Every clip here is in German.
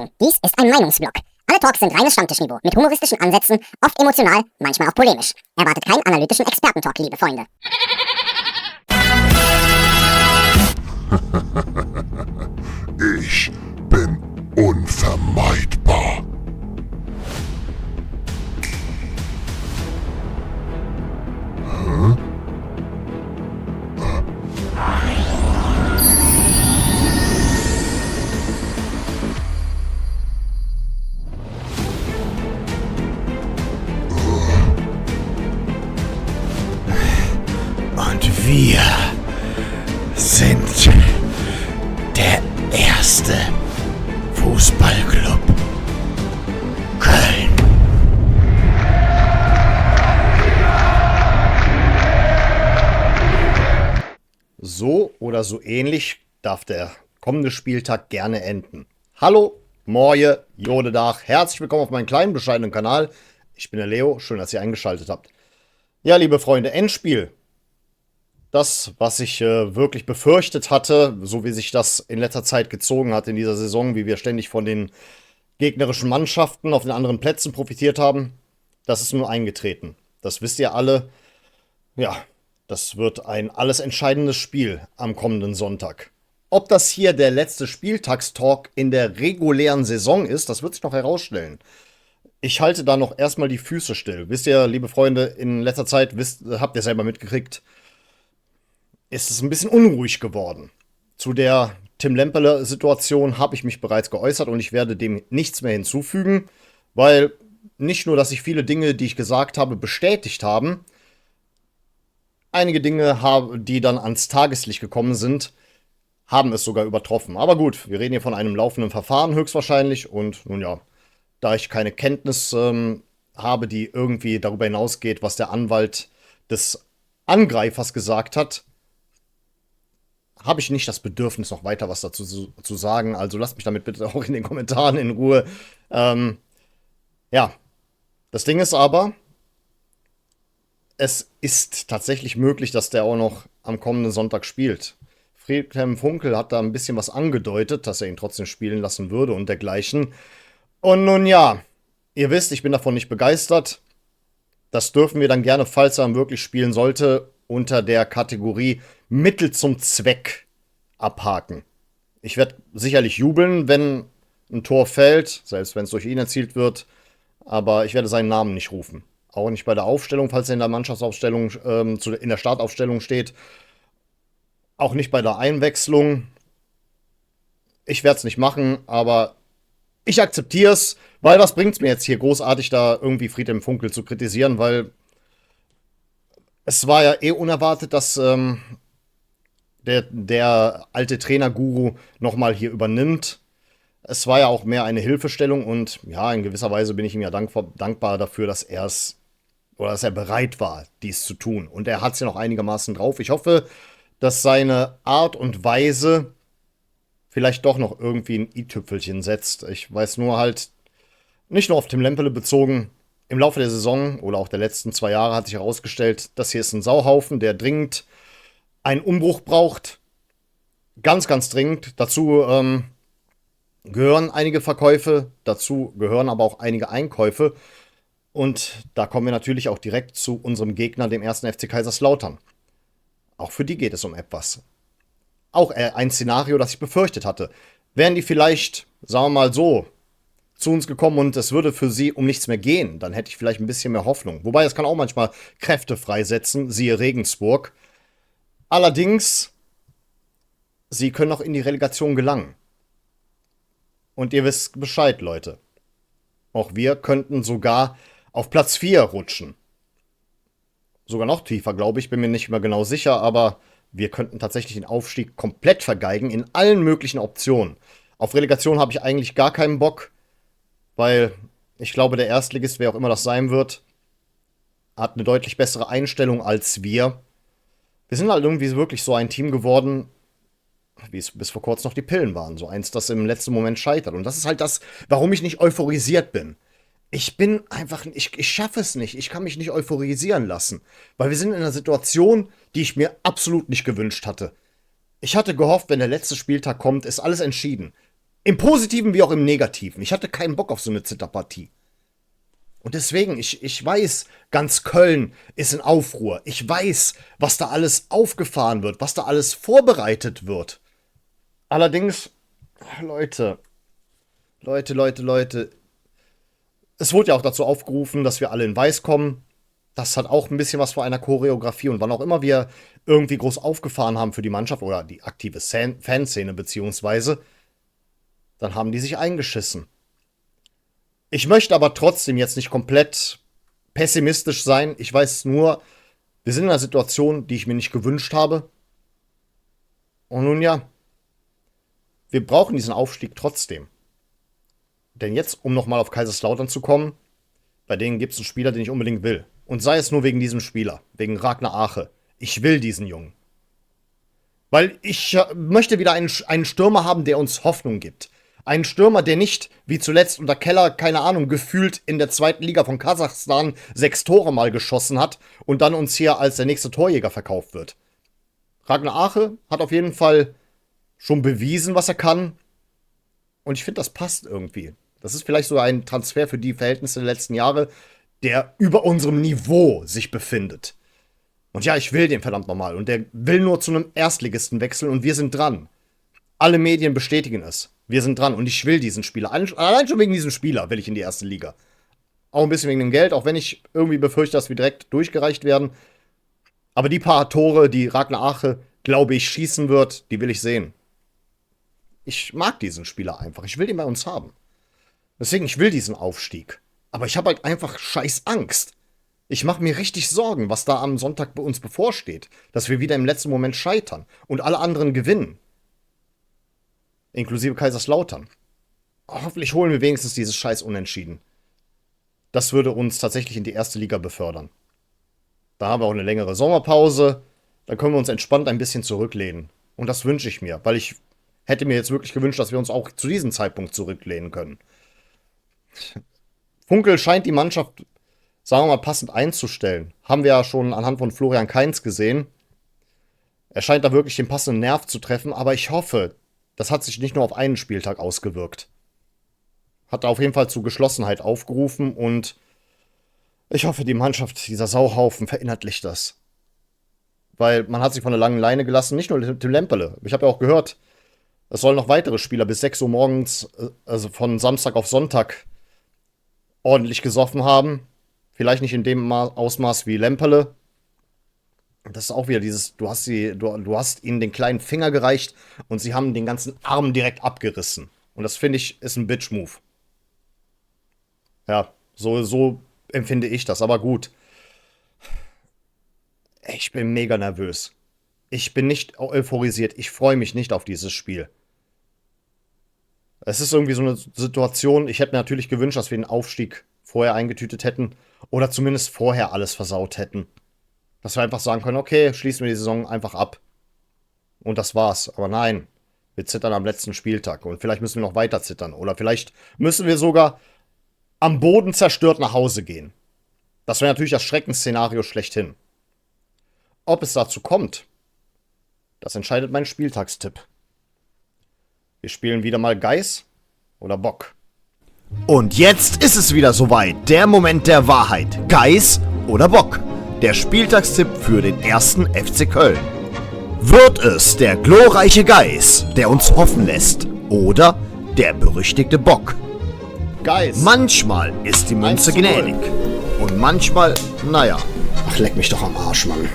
Achtung, dies ist ein Meinungsblock. Alle Talks sind reines Stammtischniveau, mit humoristischen Ansätzen, oft emotional, manchmal auch polemisch. Erwartet keinen analytischen Expertentalk, liebe Freunde. Ich bin unvermeidbar. Und wir sind der erste Fußballclub Köln. So oder so ähnlich darf der kommende Spieltag gerne enden. Hallo, Moje, Jodedach, herzlich willkommen auf meinem kleinen, bescheidenen Kanal. Ich bin der Leo, schön, dass ihr eingeschaltet habt. Ja, liebe Freunde, Endspiel. Das, was ich wirklich befürchtet hatte, so wie sich das in letzter Zeit gezogen hat in dieser Saison, wie wir ständig von den gegnerischen Mannschaften auf den anderen Plätzen profitiert haben, das ist nun eingetreten. Das wisst ihr alle. Ja, das wird ein alles entscheidendes Spiel am kommenden Sonntag. Ob das hier der letzte Spieltagstalk in der regulären Saison ist, das wird sich noch herausstellen. Ich halte da noch erstmal die Füße still. Wisst ihr, liebe Freunde, in letzter Zeit, habt ihr selber mitgekriegt, ist es ein bisschen unruhig geworden. Zu der Tim Lemperle-Situation habe ich mich bereits geäußert und ich werde dem nichts mehr hinzufügen, weil nicht nur, dass sich viele Dinge, die ich gesagt habe, bestätigt haben, einige Dinge, die dann ans Tageslicht gekommen sind, haben es sogar übertroffen. Aber gut, wir reden hier von einem laufenden Verfahren höchstwahrscheinlich und nun ja, da ich keine Kenntnis habe, die irgendwie darüber hinausgeht, was der Anwalt des Angreifers gesagt hat, habe ich nicht das Bedürfnis, noch weiter was dazu zu sagen. Also lasst mich damit bitte auch in den Kommentaren in Ruhe. Ja, das Ding ist aber, es ist tatsächlich möglich, dass der auch noch am kommenden Sonntag spielt. Friedhelm Funkel hat da ein bisschen was angedeutet, dass er ihn trotzdem spielen lassen würde und dergleichen. Und nun ja, ihr wisst, ich bin davon nicht begeistert. Das dürfen wir dann gerne, falls er wirklich spielen sollte, unter der Kategorie Mittel zum Zweck abhaken. Ich werde sicherlich jubeln, wenn ein Tor fällt, selbst wenn es durch ihn erzielt wird, aber ich werde seinen Namen nicht rufen. Auch nicht bei der Aufstellung, falls er in der Mannschaftsaufstellung, in der Startaufstellung steht. Auch nicht bei der Einwechslung. Ich werde es nicht machen, aber ich akzeptiere es, weil was bringt es mir jetzt hier großartig, da irgendwie Friedhelm Funkel zu kritisieren, weil es war ja unerwartet, dass der alte Trainerguru nochmal hier übernimmt. Es war ja auch mehr eine Hilfestellung und ja, in gewisser Weise bin ich ihm ja dankbar dafür, dass dass er bereit war, dies zu tun. Und er hat es ja noch einigermaßen drauf. Ich hoffe, dass seine Art und Weise vielleicht doch noch irgendwie ein i-Tüpfelchen setzt. Ich weiß nur halt, nicht nur auf Tim Lemperle bezogen, im Laufe der Saison oder auch der letzten 2 Jahre hat sich herausgestellt, das hier ist ein Sauhaufen, der dringend einen Umbruch braucht. Ganz, ganz dringend. Dazu gehören einige Verkäufe, dazu gehören aber auch einige Einkäufe. Und da kommen wir natürlich auch direkt zu unserem Gegner, dem 1. FC Kaiserslautern. Auch für die geht es um etwas. Auch ein Szenario, das ich befürchtet hatte. Wären die vielleicht, sagen wir mal so, zu uns gekommen und es würde für sie um nichts mehr gehen, dann hätte ich vielleicht ein bisschen mehr Hoffnung. Wobei, es kann auch manchmal Kräfte freisetzen, siehe Regensburg. Allerdings, sie können auch in die Relegation gelangen. Und ihr wisst Bescheid, Leute. Auch wir könnten sogar auf Platz 4 rutschen. Sogar noch tiefer, glaube ich, bin mir nicht mehr genau sicher, aber wir könnten tatsächlich den Aufstieg komplett vergeigen in allen möglichen Optionen. Auf Relegation habe ich eigentlich gar keinen Bock, weil ich glaube, der Erstligist, wer auch immer das sein wird, hat eine deutlich bessere Einstellung als wir. Wir sind halt irgendwie wirklich so ein Team geworden, wie es bis vor kurzem noch die Pillen waren. So eins, das im letzten Moment scheitert. Und das ist halt das, warum ich nicht euphorisiert bin. Ich bin einfach, ich schaffe es nicht. Ich kann mich nicht euphorisieren lassen. Weil wir sind in einer Situation, die ich mir absolut nicht gewünscht hatte. Ich hatte gehofft, wenn der letzte Spieltag kommt, ist alles entschieden. Im Positiven wie auch im Negativen. Ich hatte keinen Bock auf so eine Zitterpartie. Und deswegen, ich weiß, ganz Köln ist in Aufruhr. Ich weiß, was da alles aufgefahren wird, was da alles vorbereitet wird. Allerdings, Leute. Es wurde ja auch dazu aufgerufen, dass wir alle in Weiß kommen. Das hat auch ein bisschen was von einer Choreografie. Und wann auch immer wir irgendwie groß aufgefahren haben für die Mannschaft oder die aktive Fanszene beziehungsweise, dann haben die sich eingeschissen. Ich möchte aber trotzdem jetzt nicht komplett pessimistisch sein. Ich weiß nur, wir sind in einer Situation, die ich mir nicht gewünscht habe. Und nun ja, wir brauchen diesen Aufstieg trotzdem. Denn jetzt, um nochmal auf Kaiserslautern zu kommen, bei denen gibt es einen Spieler, den ich unbedingt will. Und sei es nur wegen diesem Spieler, wegen Ragnar Ache. Ich will diesen Jungen. Weil ich möchte wieder einen Stürmer haben, der uns Hoffnung gibt. Einen Stürmer, der nicht, wie zuletzt unter Keller, keine Ahnung, gefühlt in der 2. Liga von Kasachstan 6 Tore mal geschossen hat und dann uns hier als der nächste Torjäger verkauft wird. Ragnar Ache hat auf jeden Fall schon bewiesen, was er kann. Und ich finde, das passt irgendwie. Das ist vielleicht so ein Transfer für die Verhältnisse der letzten Jahre, der über unserem Niveau sich befindet. Und ja, ich will den verdammt nochmal. Und der will nur zu einem Erstligisten wechseln und wir sind dran. Alle Medien bestätigen es. Wir sind dran und ich will diesen Spieler. Allein schon wegen diesem Spieler will ich in die erste Liga. Auch ein bisschen wegen dem Geld, auch wenn ich irgendwie befürchte, dass wir direkt durchgereicht werden. Aber die paar Tore, die Ragnar Ache, glaube ich, schießen wird, die will ich sehen. Ich mag diesen Spieler einfach. Ich will den bei uns haben. Deswegen, ich will diesen Aufstieg. Aber ich habe halt einfach scheiß Angst. Ich mache mir richtig Sorgen, was da am Sonntag bei uns bevorsteht. Dass wir wieder im letzten Moment scheitern und alle anderen gewinnen. Inklusive Kaiserslautern. Hoffentlich holen wir wenigstens dieses scheiß Unentschieden. Das würde uns tatsächlich in die erste Liga befördern. Da haben wir auch eine längere Sommerpause. Da können wir uns entspannt ein bisschen zurücklehnen. Und das wünsche ich mir, weil ich hätte mir jetzt wirklich gewünscht, dass wir uns auch zu diesem Zeitpunkt zurücklehnen können. Funkel scheint die Mannschaft, sagen wir mal, passend einzustellen. Haben wir ja schon anhand von Florian Kainz gesehen. Er scheint da wirklich den passenden Nerv zu treffen, aber ich hoffe, das hat sich nicht nur auf einen Spieltag ausgewirkt. Hat auf jeden Fall zu Geschlossenheit aufgerufen und ich hoffe, die Mannschaft, dieser Sauhaufen, verinnerlicht das. Weil man hat sich von der langen Leine gelassen, nicht nur Tim Lemperle. Ich habe ja auch gehört, es sollen noch weitere Spieler bis 6 Uhr morgens, also von Samstag auf Sonntag, ordentlich gesoffen haben. Vielleicht nicht in dem Ausmaß wie Lemperle. Das ist auch wieder dieses, du hast ihnen den kleinen Finger gereicht und sie haben den ganzen Arm direkt abgerissen. Und das, finde ich, ist ein Bitch-Move. Ja, so empfinde ich das, aber gut. Ich bin mega nervös. Ich bin nicht euphorisiert. Ich freue mich nicht auf dieses Spiel. Es ist irgendwie so eine Situation, ich hätte mir natürlich gewünscht, dass wir den Aufstieg vorher eingetütet hätten oder zumindest vorher alles versaut hätten. Dass wir einfach sagen können, okay, schließen wir die Saison einfach ab. Und das war's. Aber nein, wir zittern am letzten Spieltag. Und vielleicht müssen wir noch weiter zittern. Oder vielleicht müssen wir sogar am Boden zerstört nach Hause gehen. Das wäre natürlich das Schreckensszenario schlechthin. Ob es dazu kommt, das entscheidet mein Spieltagstipp. Wir spielen wieder mal Geiß oder Bock. Und jetzt ist es wieder soweit. Der Moment der Wahrheit. Geiß oder Bock? Der Spieltagstipp für den 1. FC Köln. Wird es der glorreiche Geiß, der uns hoffen lässt, oder der berüchtigte Bock? Geiß. Manchmal ist die Münze 1:0. gnädig. Und manchmal, naja. Ach, leck mich doch am Arsch, Mann.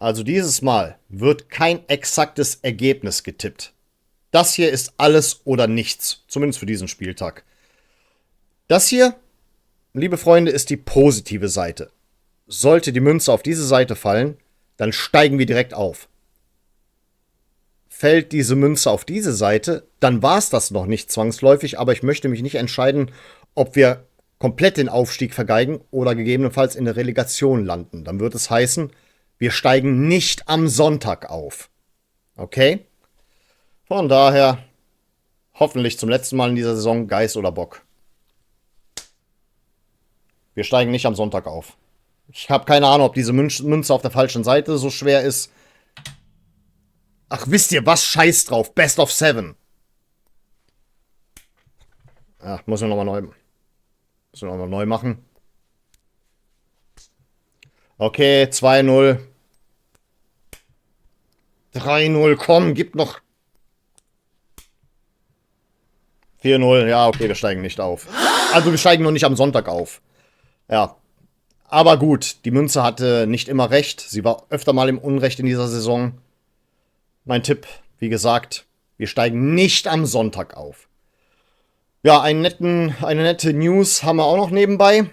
Also dieses Mal wird kein exaktes Ergebnis getippt. Das hier ist alles oder nichts. Zumindest für diesen Spieltag. Das hier, liebe Freunde, ist die positive Seite. Sollte die Münze auf diese Seite fallen, dann steigen wir direkt auf. Fällt diese Münze auf diese Seite, dann war es das noch nicht zwangsläufig, aber ich möchte mich nicht entscheiden, ob wir komplett den Aufstieg vergeigen oder gegebenenfalls in der Relegation landen. Dann wird es heißen, wir steigen nicht am Sonntag auf. Okay? Von daher, hoffentlich zum letzten Mal in dieser Saison Geiß oder Bock. Wir steigen nicht am Sonntag auf. Ich habe keine Ahnung, ob diese Münze auf der falschen Seite so schwer ist. Ach, wisst ihr was? Scheiß drauf. Best of 7. Ja, muss man nochmal neu machen. Okay, 2-0. 3-0, komm, gib noch. 4-0, ja, okay, wir steigen nicht auf. Also wir steigen noch nicht am Sonntag auf. Ja. Aber gut, die Münze hatte nicht immer recht. Sie war öfter mal im Unrecht in dieser Saison. Mein Tipp, wie gesagt, wir steigen nicht am Sonntag auf. Ja, eine nette News haben wir auch noch nebenbei.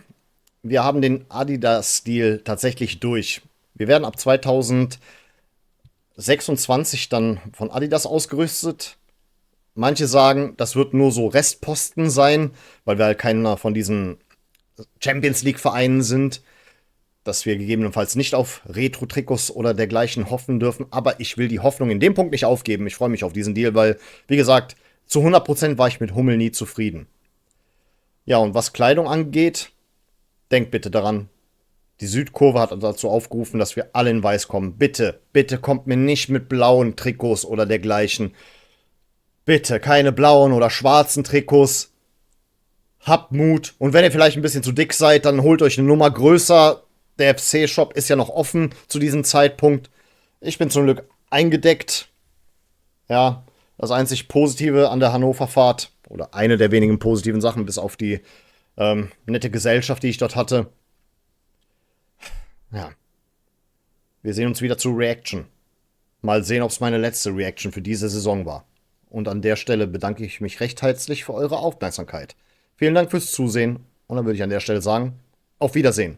Wir haben den Adidas-Stil tatsächlich durch. Wir werden ab 2026 dann von Adidas ausgerüstet. Manche sagen, das wird nur so Restposten sein, weil wir halt keiner von diesen Champions League-Vereinen sind, dass wir gegebenenfalls nicht auf Retro-Trikots oder dergleichen hoffen dürfen. Aber ich will die Hoffnung in dem Punkt nicht aufgeben. Ich freue mich auf diesen Deal, weil, wie gesagt, zu 100% war ich mit Hummel nie zufrieden. Ja, und was Kleidung angeht, denkt bitte daran, die Südkurve hat dazu aufgerufen, dass wir alle in Weiß kommen. Bitte, bitte kommt mir nicht mit blauen Trikots oder dergleichen. Bitte, keine blauen oder schwarzen Trikots. Habt Mut. Und wenn ihr vielleicht ein bisschen zu dick seid, dann holt euch eine Nummer größer. Der FC-Shop ist ja noch offen zu diesem Zeitpunkt. Ich bin zum Glück eingedeckt. Ja, das einzig Positive an der Hannover-Fahrt, oder eine der wenigen positiven Sachen, bis auf die nette Gesellschaft, die ich dort hatte. Ja. Wir sehen uns wieder zu Reaction. Mal sehen, ob es meine letzte Reaction für diese Saison war. Und an der Stelle bedanke ich mich recht herzlich für eure Aufmerksamkeit. Vielen Dank fürs Zusehen. Und dann würde ich an der Stelle sagen, auf Wiedersehen.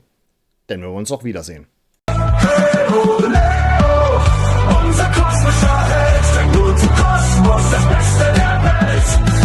Denn wir wollen uns auch wiedersehen. Unser kosmischer Held, der gute Kosmos, das Beste der Welt.